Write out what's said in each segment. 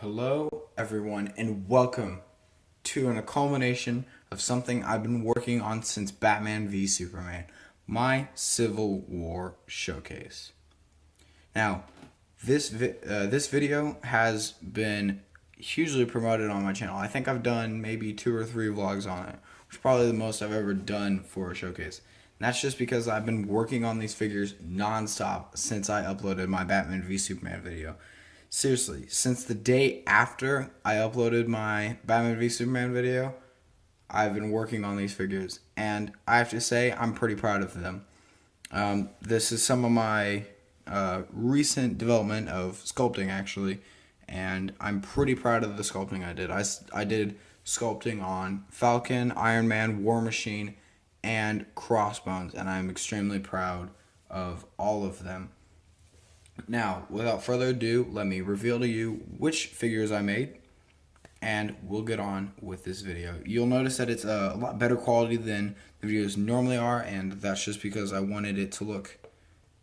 Hello, everyone, and welcome to a culmination of something I've been working on since Batman v Superman, my Civil War showcase. Now, this video has been hugely promoted on my channel. I think I've done maybe 2 or 3 vlogs on it, which is probably the most I've ever done for a showcase. And that's just because I've been working on these figures non-stop since I uploaded my Batman v Superman video. Seriously, since the day after I uploaded my Batman v Superman video, I've been working on these figures, and I have to say I'm pretty proud of them. This is some of my recent development of sculpting, actually, and I'm pretty proud of the sculpting I did. I did sculpting on Falcon, Iron Man, War Machine, and Crossbones, and I'm extremely proud of all of them. Now, without further ado, let me reveal to you which figures I made, and we'll get on with this video. You'll notice that it's a lot better quality than the videos normally are, and that's just because I wanted it to look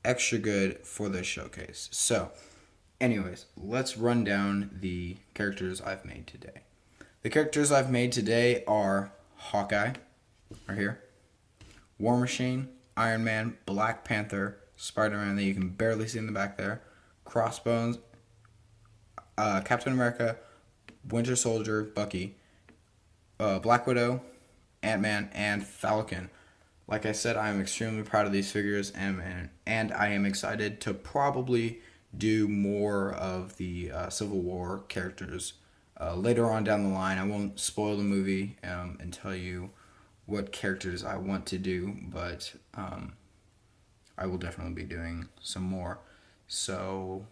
extra good for this showcase. So, anyways, let's run down the characters I've made today. The characters I've made today are Hawkeye, right here, War Machine, Iron Man, Black Panther, Spider-Man that you can barely see in the back there, Crossbones, Captain America, Winter Soldier, Bucky, Black Widow, Ant-Man, and Falcon. Like I said, I am extremely proud of these figures, and I am excited to probably do more of the Civil War characters later on down the line. I won't spoil the movie and tell you what characters I want to do, but I will definitely be doing some more. So,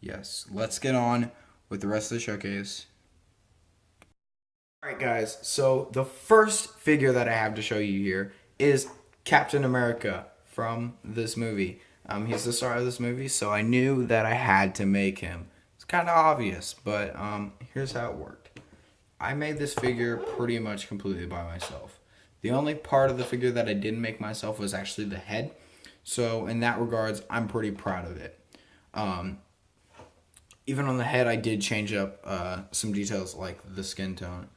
yes, let's get on with the rest of the showcase. Alright guys, so the first figure that I have to show you here is Captain America from this movie. He's the star of this movie, so I knew that I had to make him. It's kind of obvious, but here's how it worked. I made this figure pretty much completely by myself. The only part of the figure that I didn't make myself was actually the head. So in that regards, I'm pretty proud of it. Even on the head, I did change up some details like the skin tone.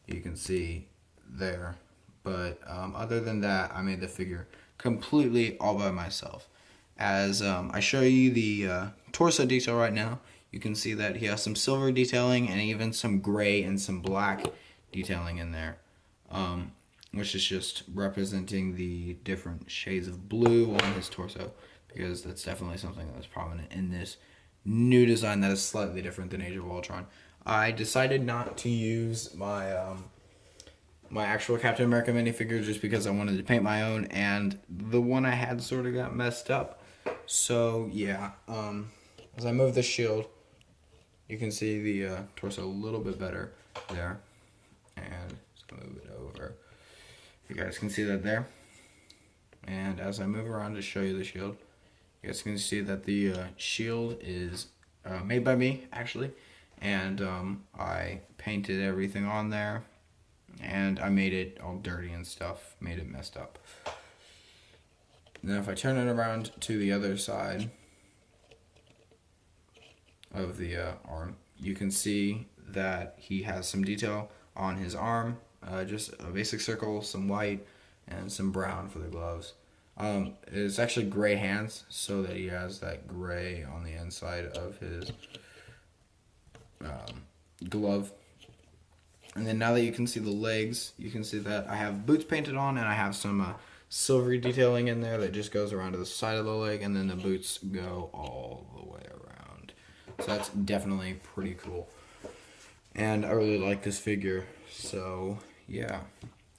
You can see there. But other than that, I made the figure completely all by myself. As I show you the torso detail right now, you can see that he has some silver detailing and even some gray and some black detailing in there. Which is just representing the different shades of blue on his torso, because that's definitely something that's prominent in this new design that is slightly different than Age of Ultron. I decided not to use my my actual Captain America minifigure just because I wanted to paint my own, and the one I had sort of got messed up. So yeah, as I move the shield, you can see the torso a little bit better there, and just move it over. You guys can see that there. And as I move around to show you the shield, you guys can see that the shield is made by me, actually. And I painted everything on there. And I made it all dirty and stuff. Made it messed up. Now if I turn it around to the other side of the arm, you can see that he has some detail on his arm. Just a basic circle, some white, and some brown for the gloves. It's actually gray hands, so that he has that gray on the inside of his glove. And then now that you can see the legs, you can see that I have boots painted on, and I have some silvery detailing in there that just goes around to the side of the leg, and then the boots go all the way around. So that's definitely pretty cool. And I really like this figure, so yeah.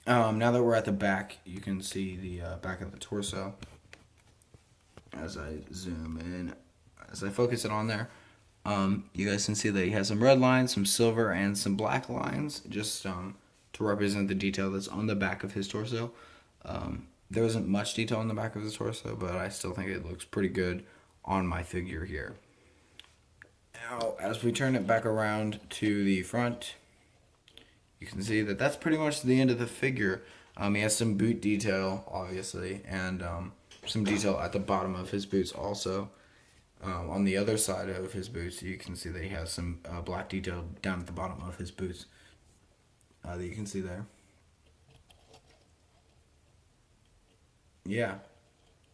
Now that we're at the back, you can see the back of the torso. As I zoom in, as I focus it on there, you guys can see that he has some red lines, some silver, and some black lines, just to represent the detail that's on the back of his torso. There isn't much detail on the back of his torso, but I still think it looks pretty good on my figure here. Now, as we turn it back around to the front, you can see that that's pretty much the end of the figure. He has some boot detail, obviously, and some detail at the bottom of his boots also. On the other side of his boots, you can see that he has some black detail down at the bottom of his boots that you can see there. Yeah,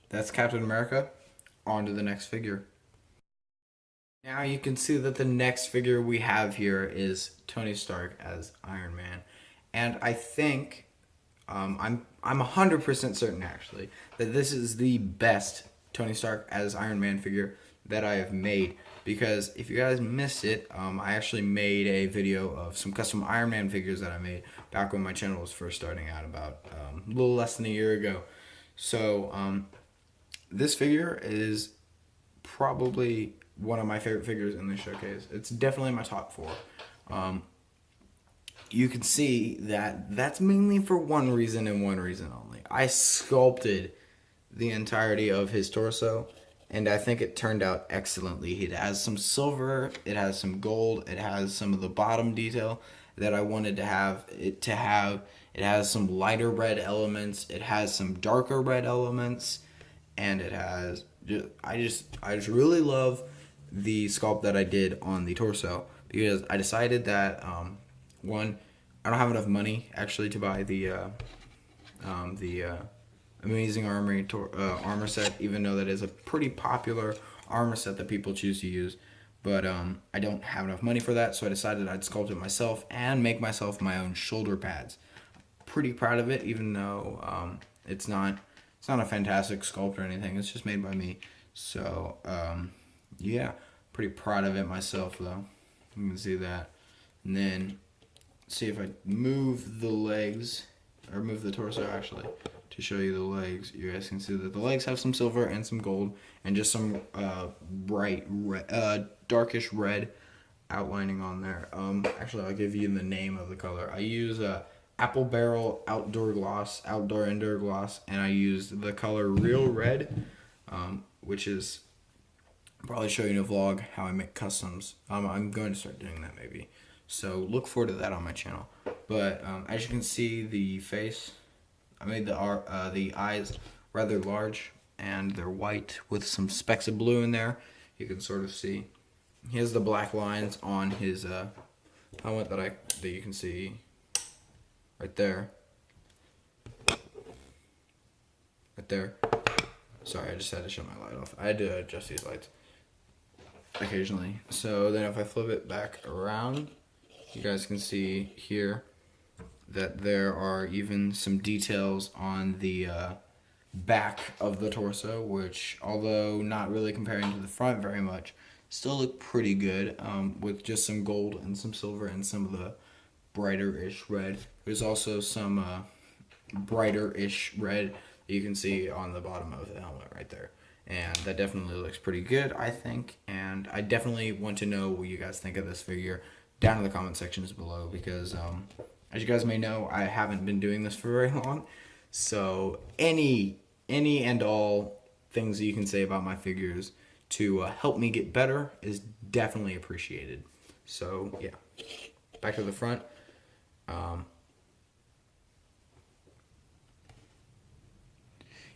that's Captain America. On to the next figure. Now you can see that the next figure we have here is Tony Stark as Iron Man, and I think I'm 100% certain actually that this is the best Tony Stark as Iron Man figure that I have made, because if you guys missed it, I actually made a video of some custom Iron Man figures that I made back when my channel was first starting out about a little less than a year ago. So this figure is probably one of my favorite figures in this showcase. It's definitely my top 4. You can see that that's mainly for one reason and one reason only. I sculpted the entirety of his torso, and I think it turned out excellently. It has some silver, it has some gold, it has some of the bottom detail that I wanted to have it to have. It has some lighter red elements, it has some darker red elements, and it has I just really love the sculpt that I did on the torso, because I decided that one, I don't have enough money actually to buy the Amazing armor set, even though that is a pretty popular armor set that people choose to use. But I don't have enough money for that, so I decided I'd sculpt it myself and make myself my own shoulder pads. Pretty proud of it, even though it's not a fantastic sculpt or anything. It's just made by me. So yeah, pretty proud of it myself though. You can see that. And then see if I move the legs, or move the torso actually, to show you the legs. You guys can see that the legs have some silver and some gold and just some bright red, darkish red outlining on there. Actually, I'll give you the name of the color. I use Apple Barrel Outdoor Indoor Gloss, and I used the color Real Red, which is, I'll probably show you in a vlog how I make customs. I'm going to start doing that maybe. So look forward to that on my channel. But as you can see, the face, I made the eyes rather large, and they're white with some specks of blue in there. You can sort of see. He has the black lines on his helmet that you can see right there. Right there. Sorry, I just had to shut my light off. I had to adjust these lights occasionally. So then if I flip it back around, you guys can see here that there are even some details on the back of the torso, which, although not really comparing to the front very much, still look pretty good, with just some gold and some silver and some of the brighter-ish red. There's also some brighter-ish red that you can see on the bottom of the helmet right there. And that definitely looks pretty good, I think. And I definitely want to know what you guys think of this figure down in the comment sections below, because as you guys may know, I haven't been doing this for very long. So any and all things that you can say about my figures to help me get better is definitely appreciated. So yeah, back to the front.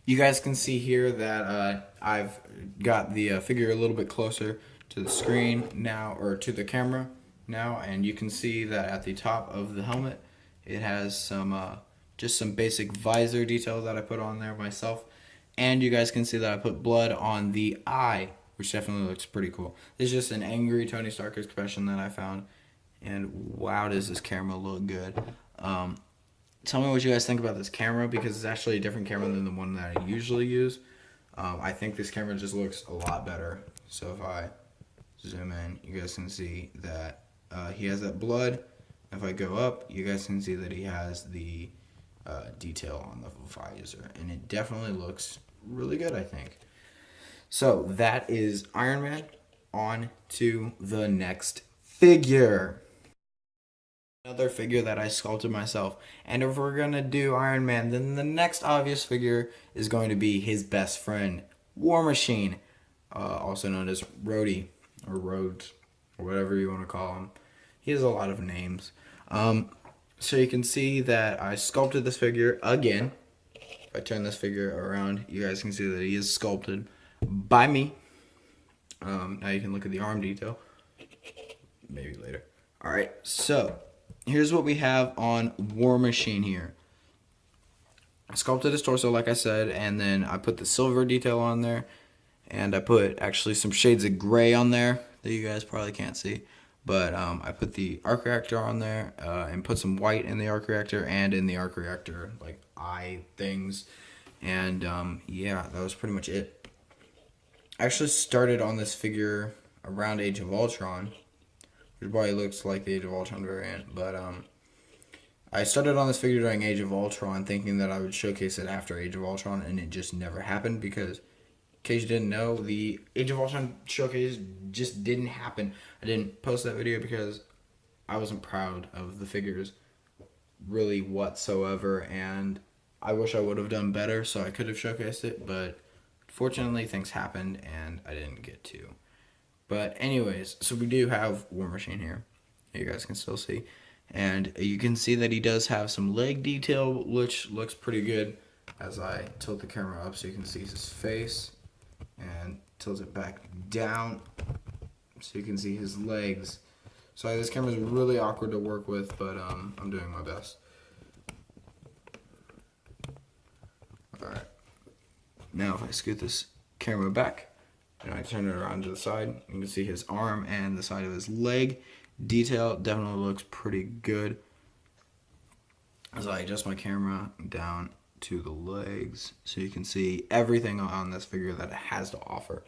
You guys can see here that I've got the figure a little bit closer to the screen now, or to the camera now, and you can see that at the top of the helmet it has some just some basic visor detail that I put on there myself, and you guys can see that I put blood on the eye, which definitely looks pretty cool. This is just an angry Tony Stark expression that I found, and wow, does this camera look good. Tell me what you guys think about this camera, because it's actually a different camera than the one that I usually use. I think this camera just looks a lot better. So if I zoom in, you guys can see that he has that blood. If I go up, you guys can see that he has the detail on the visor, and it definitely looks really good, I think. So that is Iron Man. On to the next figure. Another figure that I sculpted myself. And if we're gonna do Iron Man, then the next obvious figure is going to be his best friend, War Machine, also known as Rhodey, or Rhodes, or whatever you want to call him. He has a lot of names. So you can see that I sculpted this figure again. If I turn this figure around, you guys can see that he is sculpted by me. Now you can look at the arm detail. Maybe later. Alright, so here's what we have on War Machine here. I sculpted his torso like I said, and then I put the silver detail on there, and I put actually some shades of gray on there that you guys probably can't see, but I put the arc reactor on there and put some white in the arc reactor and in the arc reactor like eye things, and yeah, that was pretty much it. I actually started on this figure around Age of Ultron, which probably looks like the Age of Ultron variant, but I started on this figure during Age of Ultron thinking that I would showcase it after Age of Ultron, and it just never happened because, in case you didn't know, the Age of Ultron showcase just didn't happen. I didn't post that video because I wasn't proud of the figures really whatsoever, and I wish I would have done better so I could have showcased it, but fortunately things happened and I didn't get to. But anyways, so we do have War Machine here. You guys can still see. And you can see that he does have some leg detail, which looks pretty good as I tilt the camera up so you can see his face. And tilt it back down so you can see his legs. Sorry, this camera is really awkward to work with, but I'm doing my best. Alright. Now if I scoot this camera back and I turn it around to the side, you can see his arm and the side of his leg. Detail definitely looks pretty good. As I adjust my camera down to the legs so you can see everything on this figure that it has to offer.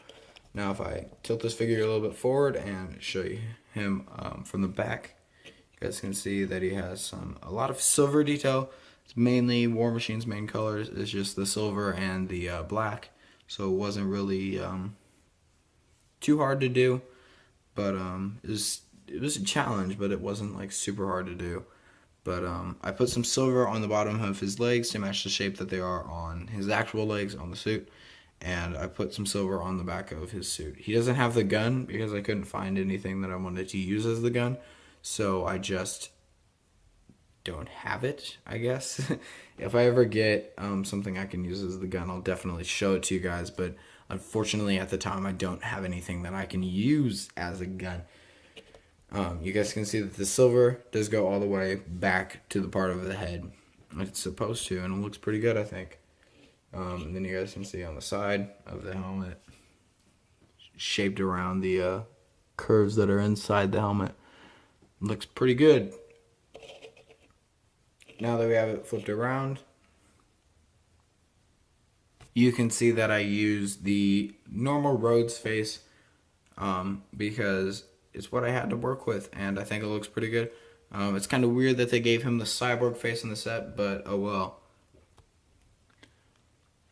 Now if I tilt this figure a little bit forward and show you him from the back, you guys can see that he has a lot of silver detail. It's mainly War Machine's main colors. It's just the silver and the black, so it wasn't really too hard to do, but it was a challenge, but it wasn't like super hard to do. But I put some silver on the bottom of his legs to match the shape that they are on his actual legs on the suit, and I put some silver on the back of his suit. He doesn't have the gun because I couldn't find anything that I wanted to use as the gun, so I just don't have it, I guess. If I ever get something I can use as the gun, I'll definitely show it to you guys, but unfortunately at the time I don't have anything that I can use as a gun. You guys can see that the silver does go all the way back to the part of the head it's supposed to, and it looks pretty good, I think. And then you guys can see on the side of the helmet, shaped around the curves that are inside the helmet. It looks pretty good. Now that we have it flipped around, you can see that I use the normal Rhodes face because it's what I had to work with, and I think it looks pretty good. It's kind of weird that they gave him the cyborg face in the set, but oh well.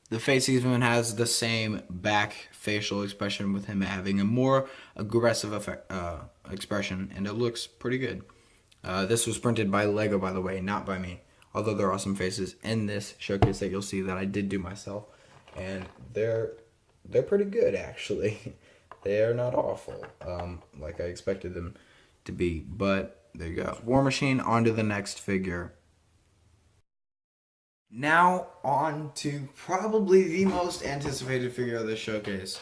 The face even has the same back facial expression with him having a more aggressive expression, and it looks pretty good. This was printed by Lego, by the way, not by me. Although there are some faces in this showcase that you'll see that I did do myself, and they're pretty good actually. They are not awful, like I expected them to be, but there you go. War Machine, on to the next figure. Now on to probably the most anticipated figure of this showcase,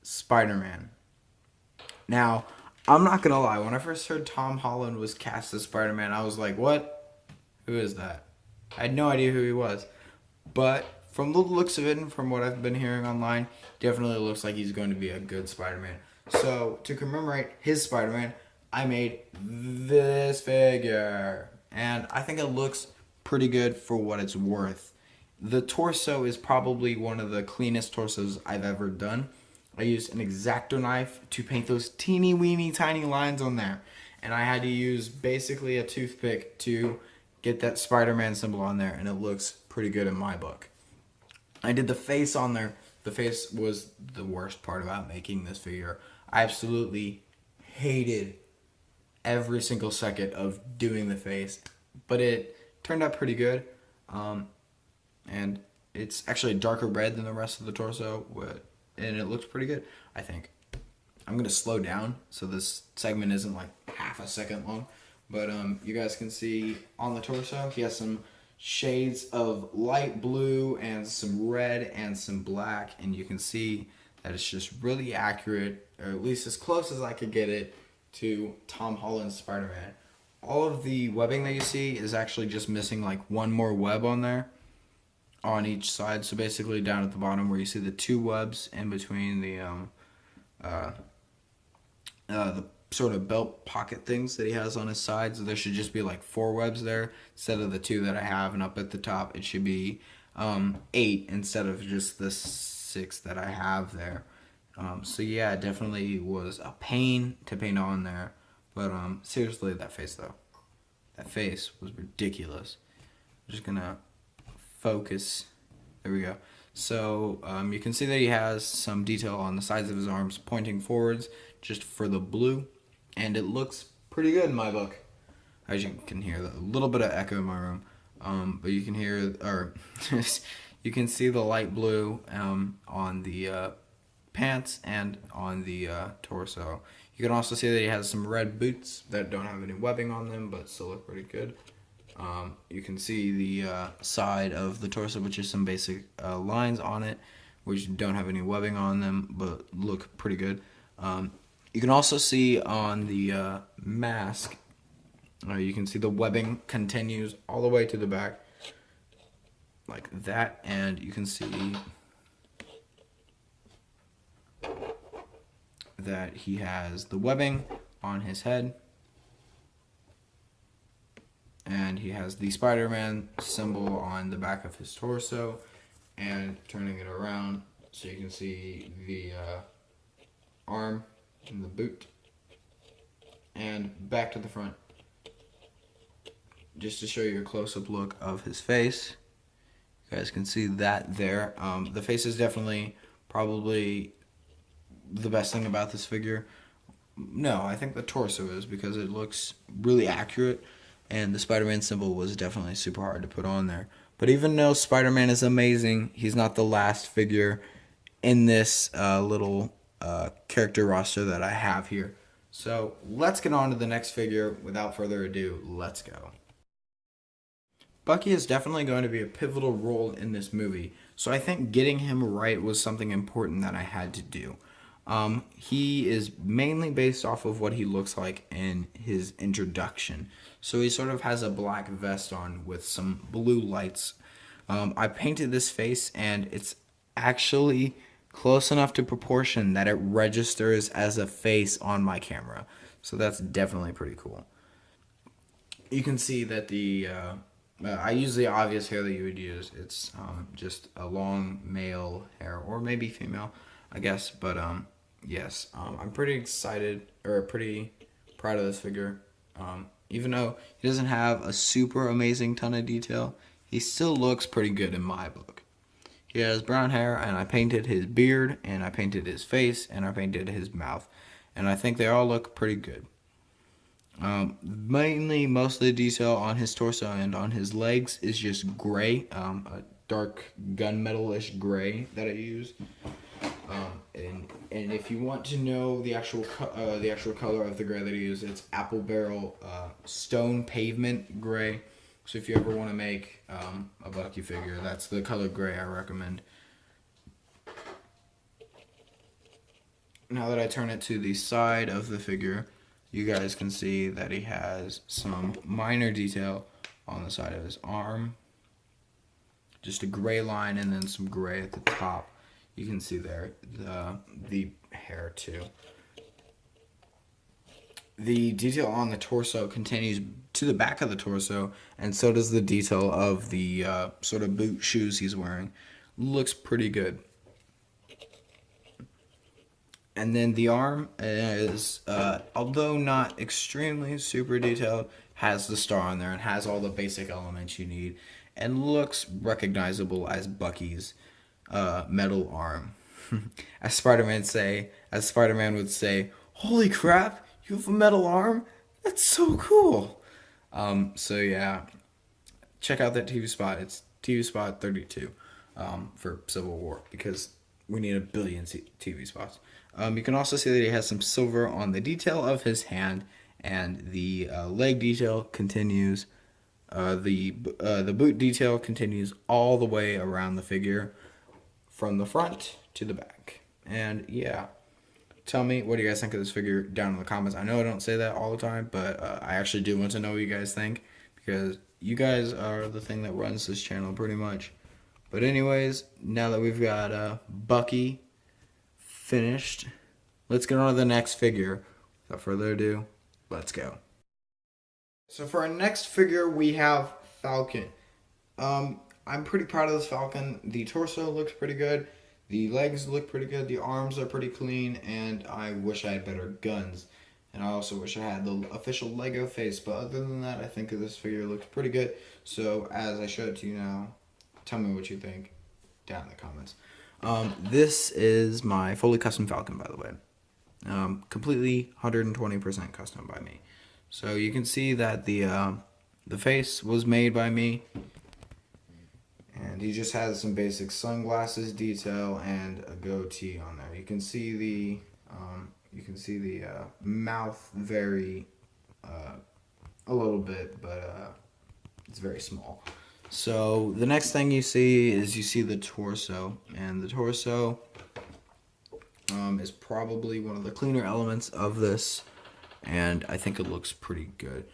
Spider-Man. Now, I'm not gonna lie, when I first heard Tom Holland was cast as Spider-Man, I was like, what? Who is that? I had no idea who he was. But from the looks of it and from what I've been hearing online, definitely looks like he's going to be a good Spider-Man. So, to commemorate his Spider-Man, I made this figure. And I think it looks pretty good for what it's worth. The torso is probably one of the cleanest torsos I've ever done. I used an X-Acto knife to paint those teeny weeny tiny lines on there. And I had to use basically a toothpick to get that Spider-Man symbol on there, and it looks pretty good in my book. I did the face on there. The face was the worst part about making this figure. I absolutely hated every single second of doing the face, but it turned out pretty good. And it's actually a darker red than the rest of the torso, and it looks pretty good, I think. I'm going to slow down so this segment isn't like half a second long. But you guys can see on the torso, he has some shades of light blue and some red and some black. And you can see that it's just really accurate, or at least as close as I could get it to Tom Holland's Spider-Man. All of the webbing that you see is actually just missing like one more web on there on each side. So basically down at the bottom where you see the two webs in between the sort of belt pocket things that he has on his sides, there should just be like 4 webs there instead of the 2 that I have, and up at the top it should be 8 instead of just the 6 that I have there. So yeah, it definitely was a pain to paint on there, but seriously, that face was ridiculous. I'm just gonna focus. There we go. So you can see that he has some detail on the sides of his arms pointing forwards just for the blue, and it looks pretty good in my book. As you can hear, a little bit of echo in my room, but you can hear, or you can see the light blue on the pants and on the torso. You can also see that he has some red boots that don't have any webbing on them, but still look pretty good. You can see the side of the torso, which is some basic lines on it, which don't have any webbing on them, but look pretty good. You can also see on the mask, you can see the webbing continues all the way to the back, like that, and you can see that he has the webbing on his head, and he has the Spider-Man symbol on the back of his torso, and turning it around so you can see the arm and the boot, and back to the front just to show you a close-up look of his face. You guys can see that there. The face is definitely probably the best thing about this figure. No, I think the torso is, because it looks really accurate, and the Spider-Man symbol was definitely super hard to put on there. But even though Spider-Man is amazing, he's not the last figure in this little character roster that I have here. So let's get on to the next figure. Without further ado, let's go. Bucky is definitely going to be a pivotal role in this movie, so I think getting him right was something important that I had to do. He is mainly based off of what he looks like in his introduction. So he sort of has a black vest on with some blue lights. I painted this face, and it's actually close enough to proportion that it registers as a face on my camera. So that's definitely pretty cool. You can see that I use the obvious hair that you would use. It's just a long male hair, or maybe female, I guess. But yes, I'm pretty excited, or pretty proud of this figure. Even though he doesn't have a super amazing ton of detail, he still looks pretty good in my book. He has brown hair, and I painted his beard, and I painted his face, and I painted his mouth, and I think they all look pretty good. Mainly, most of the detail on his torso and on his legs is just gray, a dark gunmetal-ish gray that I used. And if you want to know the actual color of the gray that I use, it's apple barrel stone pavement gray. So if you ever want to make a Bucky figure, that's the color gray I recommend. Now that I turn it to the side of the figure, you guys can see that he has some minor detail on the side of his arm. Just a gray line and then some gray at the top. You can see there the hair too. The detail on the torso continues to the back of the torso, and so does the detail of the sort of boot shoes he's wearing. Looks pretty good. And then the arm is, although not extremely super detailed, has the star on there and has all the basic elements you need, and looks recognizable as Bucky's metal arm. As Spider-Man would say, "Holy crap, you have a metal arm? That's so cool." So yeah, check out that TV spot. It's TV spot 32 for Civil War, because we need 1 billion TV spots. You can also see that he has some silver on the detail of his hand, and the leg detail continues. The boot detail continues all the way around the figure, from the front to the back. And yeah, tell me, what do you guys think of this figure down in the comments? I know I don't say that all the time, but I actually do want to know what you guys think, because you guys are the thing that runs this channel pretty much. But anyways, now that we've got Bucky finished, let's get on to the next figure. Without further ado, let's go. So for our next figure, we have Falcon. I'm pretty proud of this Falcon. The torso looks pretty good. The legs look pretty good. The arms are pretty clean. And I wish I had better guns. And I also wish I had the official Lego face. But other than that, I think this figure looks pretty good. So as I show it to you now, tell me what you think down in the comments. This is my fully custom Falcon, by the way. Completely 120% custom by me. So you can see that the face was made by me. And he just has some basic sunglasses detail and a goatee on there. You can see the mouth very a little bit, but it's very small. So the next thing you see is the torso, and the torso is probably one of the cleaner elements of this, and I think it looks pretty good.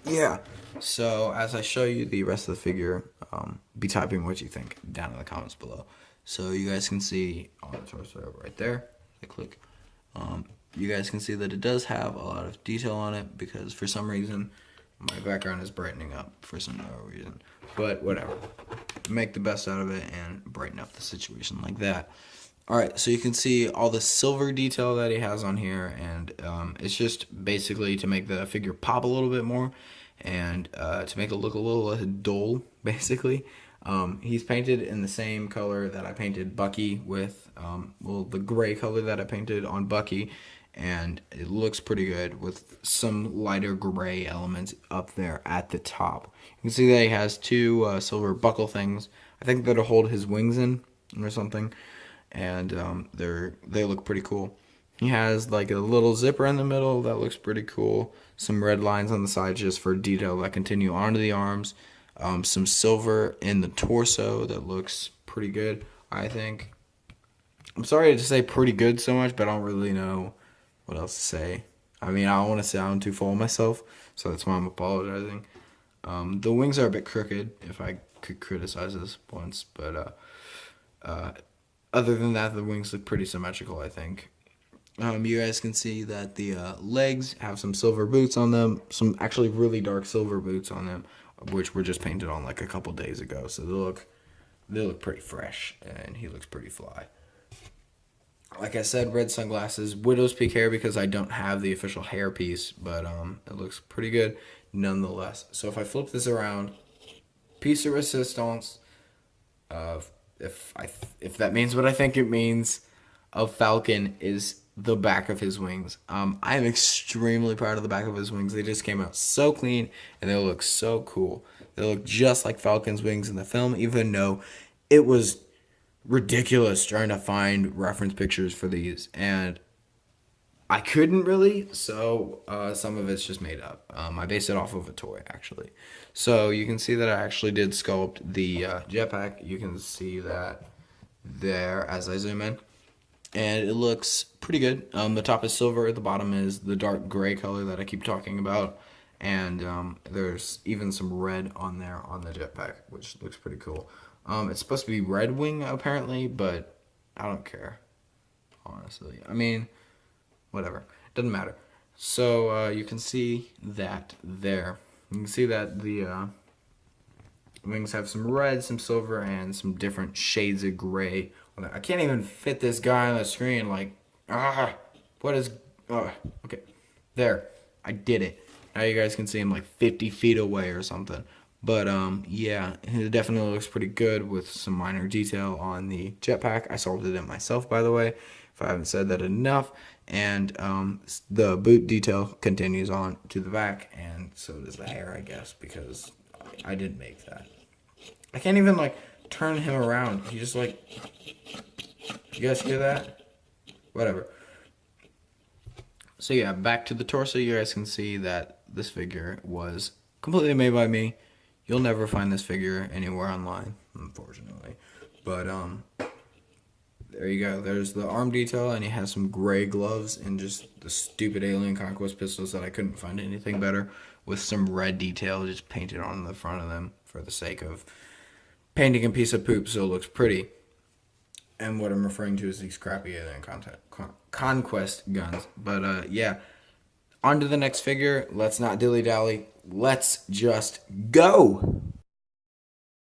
Yeah, so as I show you the rest of the figure, be typing what you think down in the comments below. So you guys can see on the torso right there, I click, you guys can see that it does have a lot of detail on it, because for some reason my background is brightening up for some reason. But whatever, make the best out of it and brighten up the situation like that. Alright, so you can see all the silver detail that he has on here, and it's just basically to make the figure pop a little bit more, and to make it look a little less dull, basically. He's painted in the same color that I painted Bucky with, well, the gray color that I painted on Bucky, and it looks pretty good with some lighter gray elements up there at the top. You can see that he has two silver buckle things. I think that'll hold his wings in or something. And they look pretty cool. He has like a little zipper in the middle that looks pretty cool. Some red lines on the side just for detail that continue onto the arms. Some silver in the torso that looks pretty good, I think. I'm sorry to say pretty good so much, but I don't really know what else to say. I mean, I don't want to sound too full of myself, so that's why I'm apologizing. The wings are a bit crooked, if I could criticize this once, but other than that, the wings look pretty symmetrical, I think. You guys can see that the legs have some silver boots on them, some actually really dark silver boots on them, which were just painted on like a couple days ago. So they look pretty fresh, and he looks pretty fly. Like I said, red sunglasses, widow's peak hair because I don't have the official hair piece, but it looks pretty good nonetheless. So if I flip this around, piece de resistance of, if that means what I think it means, of Falcon is the back of his wings. I am extremely proud of the back of his wings. They just came out so clean, and they look so cool. They look just like Falcon's wings in the film, even though it was ridiculous trying to find reference pictures for these, and I couldn't really, so some of it's just made up. I based it off of a toy, actually. So you can see that I actually did sculpt the jetpack. You can see that there as I zoom in, and it looks pretty good. The top is silver, the bottom is the dark gray color that I keep talking about, and there's even some red on there on the jetpack, which looks pretty cool. It's supposed to be Red Wing, apparently, but I don't care, honestly. I mean, whatever. Doesn't matter. So, you can see that there. You can see that the wings have some red, some silver, and some different shades of gray. I can't even fit this guy on the screen, like, what is, okay. There. I did it. Now you guys can see him like 50 feet away or something. But, yeah, it definitely looks pretty good with some minor detail on the jetpack. I sculpted it myself, by the way, if I haven't said that enough. And the boot detail continues on to the back, and so does the hair, I guess, because I didn't make that. I can't even, like, turn him around. He just, like, you guys hear that? Whatever. So, yeah, back to the torso. You guys can see that this figure was completely made by me. You'll never find this figure anywhere online, unfortunately. But, There you go. There's the arm detail, and he has some gray gloves and just the stupid Alien Conquest pistols that I couldn't find anything better, with some red detail just painted on the front of them for the sake of painting a piece of poop so it looks pretty. And what I'm referring to is these crappy Alien Conquest guns. But yeah, on to the next figure. Let's not dilly-dally. Let's just go!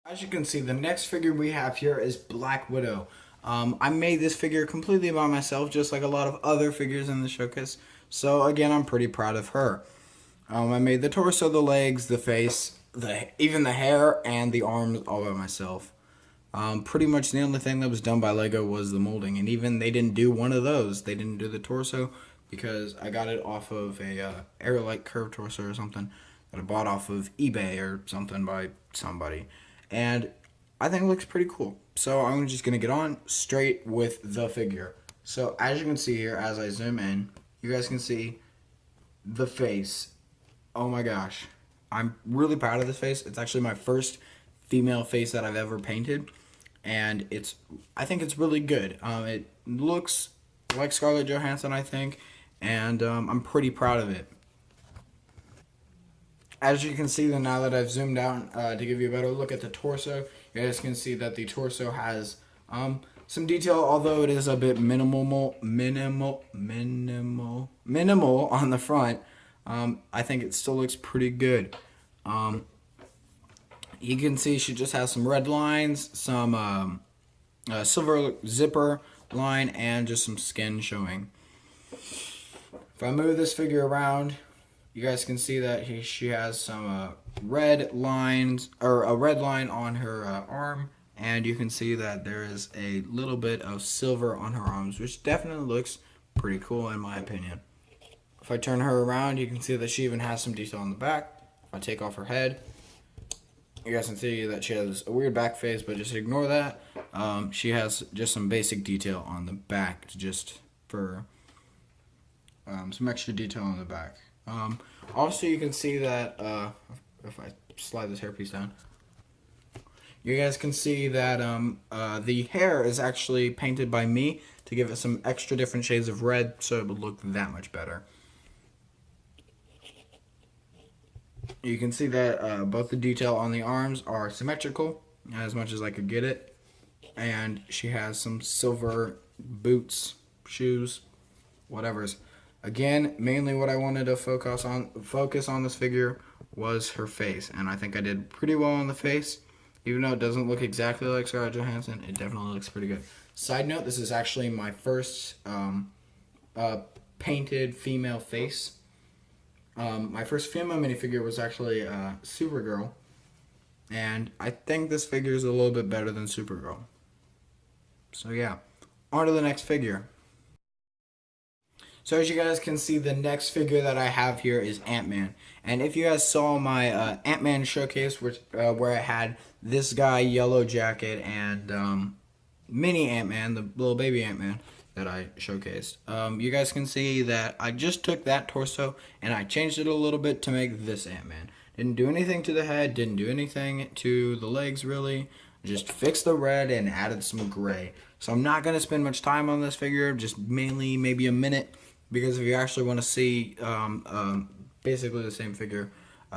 As you can see, the next figure we have here is Black Widow. I made this figure completely by myself, just like a lot of other figures in the showcase. So again, I'm pretty proud of her. I made the torso, the legs, the face, even the hair, and the arms all by myself. Pretty much the only thing that was done by Lego was the molding, and even they didn't do one of those. They didn't do the torso because I got it off of a Airlight curved torso or something that I bought off of eBay or something by somebody. And I think it looks pretty cool. So I'm just going to get on straight with the figure. So as you can see here, as I zoom in, you guys can see the face. Oh my gosh. I'm really proud of this face. It's actually my first female face that I've ever painted. And I think it's really good. It looks like Scarlett Johansson, I think. And I'm pretty proud of it. As you can see, now that I've zoomed out to give you a better look at the torso, you guys can see that the torso has some detail, although it is a bit minimal on the front. I think it still looks pretty good. You can see she just has some red lines, some silver zipper line, and just some skin showing. If I move this figure around, you guys can see that she has some red lines, or a red line on her arm, and you can see that there is a little bit of silver on her arms, which definitely looks pretty cool in my opinion. If I turn her around, you can see that she even has some detail on the back. If I take off her head, you guys can see that she has a weird back face, but just ignore that. She has just some basic detail on the back, just for some extra detail on the back. Also, you can see that, if I slide this hairpiece down, you guys can see that the hair is actually painted by me to give it some extra different shades of red, so it would look that much better. You can see that both the detail on the arms are symmetrical, as much as I could get it, and she has some silver boots, shoes, whatever's. Again, mainly what I wanted to focus on this figure was her face, and I think I did pretty well on the face. Even though it doesn't look exactly like Scarlett Johansson, it definitely looks pretty good. Side note, this is actually my first painted female face. My first female minifigure was actually Supergirl, and I think this figure is a little bit better than Supergirl. So yeah, on to the next figure. So as you guys can see, the next figure that I have here is Ant-Man. And if you guys saw my Ant-Man showcase, where I had this guy, Yellow Jacket, and mini Ant-Man, the little baby Ant-Man that I showcased, you guys can see that I just took that torso and I changed it a little bit to make this Ant-Man. Didn't do anything to the head, didn't do anything to the legs really. Just fixed the red and added some gray. So I'm not going to spend much time on this figure, just mainly maybe a minute. Because if you actually want to see basically the same figure,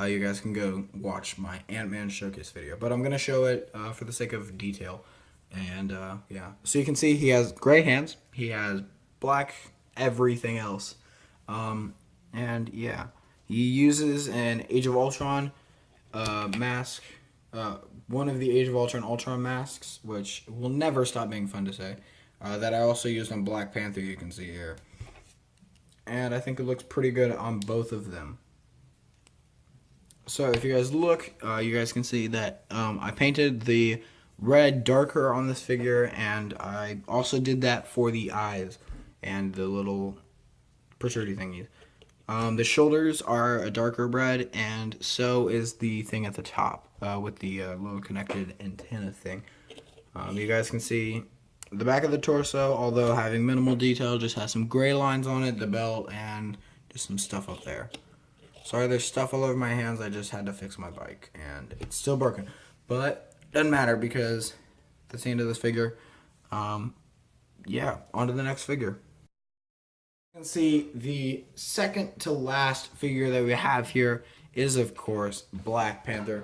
you guys can go watch my Ant-Man showcase video. But I'm going to show it for the sake of detail. And yeah, so you can see he has gray hands. He has black everything else. And yeah, he uses an Age of Ultron mask. One of the Age of Ultron masks, which will never stop being fun to say. That I also used on Black Panther, you can see here. And I think it looks pretty good on both of them. So if you guys look, you guys can see that I painted the red darker on this figure, and I also did that for the eyes and the little protrudy thingies. The shoulders are a darker red, and so is the thing at the top with the little connected antenna thing. You guys can see the back of the torso, although having minimal detail, just has some gray lines on it, the belt, and just some stuff up there. Sorry, there's stuff all over my hands. I just had to fix my bike, and it's still broken. But doesn't matter, because that's the end of this figure. yeah, on to the next figure. You can see the second to last figure that we have here is, of course, Black Panther.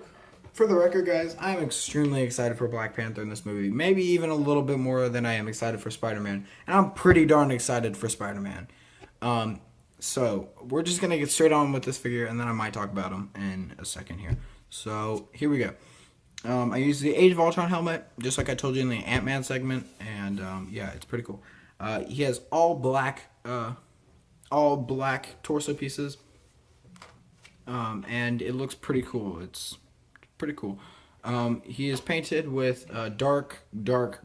For the record, guys, I'm extremely excited for Black Panther in this movie. Maybe even a little bit more than I am excited for Spider-Man. And I'm pretty darn excited for Spider-Man. So we're just going to get straight on with this figure, and then I might talk about him in a second here. So here we go. I used the Age of Ultron helmet, just like I told you in the Ant-Man segment, and yeah, it's pretty cool. He has all black torso pieces, and it looks pretty cool. It's pretty cool. He is painted with dark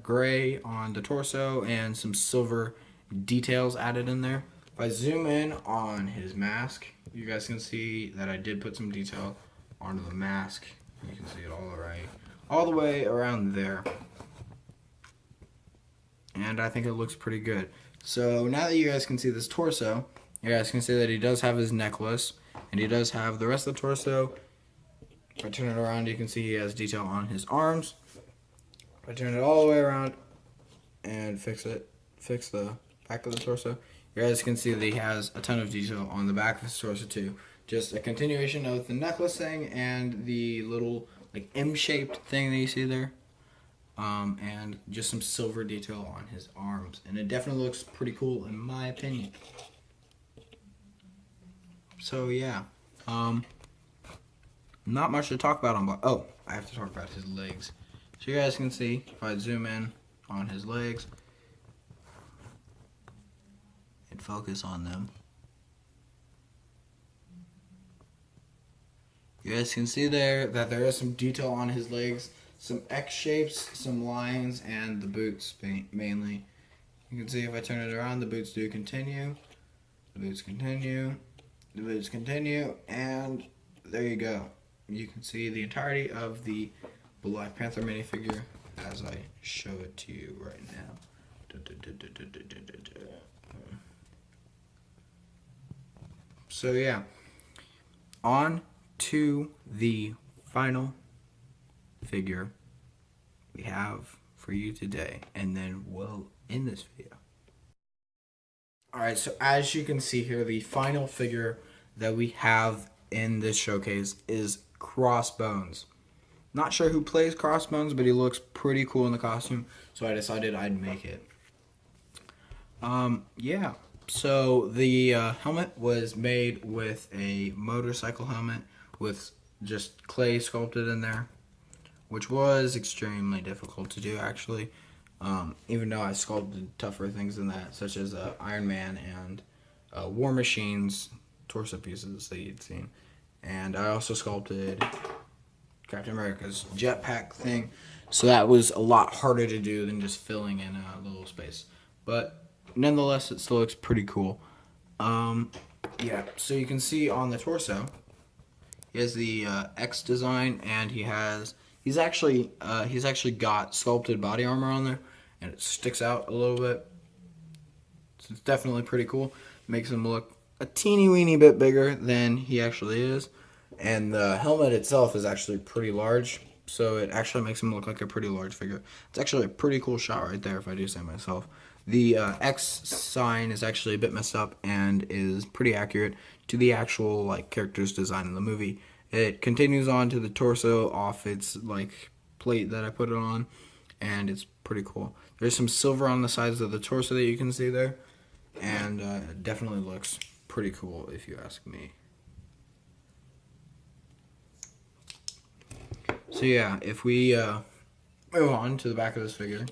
gray on the torso and some silver details added in there. If I zoom in on his mask, you guys can see that I did put some detail onto the mask. You can see it all the way around there. And I think it looks pretty good. So now that you guys can see this torso, you guys can see that he does have his necklace, and he does have the rest of the torso. If I turn it around, you can see he has detail on his arms. If I turn it all the way around and fix the back of the torso, you guys can see that he has a ton of detail on the back of his torso too. Just a continuation of the necklace thing and the little like M-shaped thing that you see there. And just some silver detail on his arms. And it definitely looks pretty cool in my opinion. So yeah. Not much to talk about on Black. Oh, I have to talk about his legs. So you guys can see, if I zoom in on his legs and focus on them, you guys can see there that there is some detail on his legs, some X shapes, some lines, and the boots mainly. You can see if I turn it around, the boots do continue. The boots continue. The boots continue, and there you go. You can see the entirety of the Black Panther minifigure as I show it to you right now. So yeah, on to the final figure we have for you today, and then we'll end this video. Alright, so as you can see here, the final figure that we have in this showcase is Crossbones. Not sure who plays Crossbones, but he looks pretty cool in the costume, so I decided I'd make it. Yeah, so the helmet was made with a motorcycle helmet with just clay sculpted in there, which was extremely difficult to do actually, even though I sculpted tougher things than that, such as Iron Man and War Machine's torso pieces that you'd seen. And I also sculpted Captain America's jetpack thing, so that was a lot harder to do than just filling in a little space. But nonetheless, it still looks pretty cool. Yeah, so you can see on the torso, he has the X design, and he's actually got sculpted body armor on there, and it sticks out a little bit. So it's definitely pretty cool. Makes him look a teeny weeny bit bigger than he actually is. And the helmet itself is actually pretty large, so it actually makes him look like a pretty large figure. It's actually a pretty cool shot right there, if I do say myself. The X sign is actually a bit messed up and is pretty accurate to the actual like character's design in the movie. It continues on to the torso off its like plate that I put it on, and it's pretty cool. There's some silver on the sides of the torso that you can see there, and it definitely looks pretty cool if you ask me. So yeah, if we move on to the back of this figure,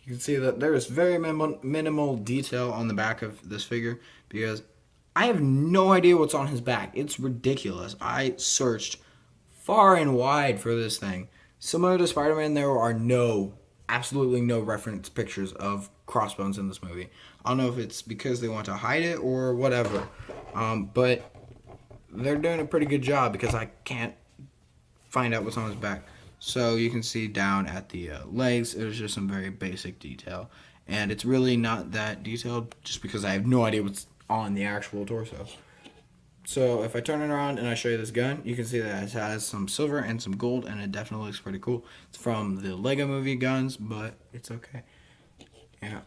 you can see that there is very minimal detail on the back of this figure, because I have no idea what's on his back. It's ridiculous. I searched far and wide for this thing. Similar to Spider-Man, there are absolutely no reference pictures of Crossbones in this movie. I don't know if it's because they want to hide it or whatever, but they're doing a pretty good job because I can't find out what's on his back. So you can see down at the legs, there's just some very basic detail, and it's really not that detailed just because I have no idea what's on the actual torso. So if I turn it around and I show you this gun, you can see that it has some silver and some gold, and it definitely looks pretty cool. It's from the Lego movie guns, but it's okay. Yeah.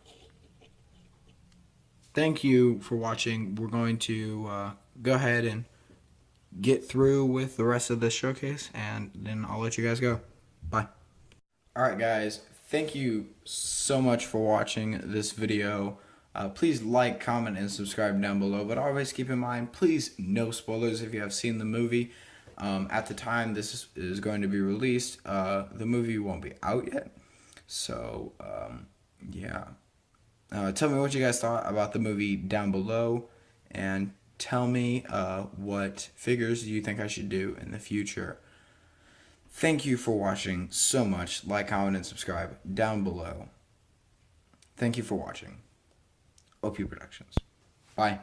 Thank you for watching. We're going to go ahead and get through with the rest of this showcase, and then I'll let you guys go. Bye. Alright guys, thank you so much for watching this video. Please like, comment, and subscribe down below, but always keep in mind, please no spoilers if you have seen the movie. At the time this is going to be released, the movie won't be out yet. So, yeah. Tell me what you guys thought about the movie down below, and tell me what figures you think I should do in the future. Thank you for watching so much. Like, comment, and subscribe down below. Thank you for watching. OPproductions. Bye.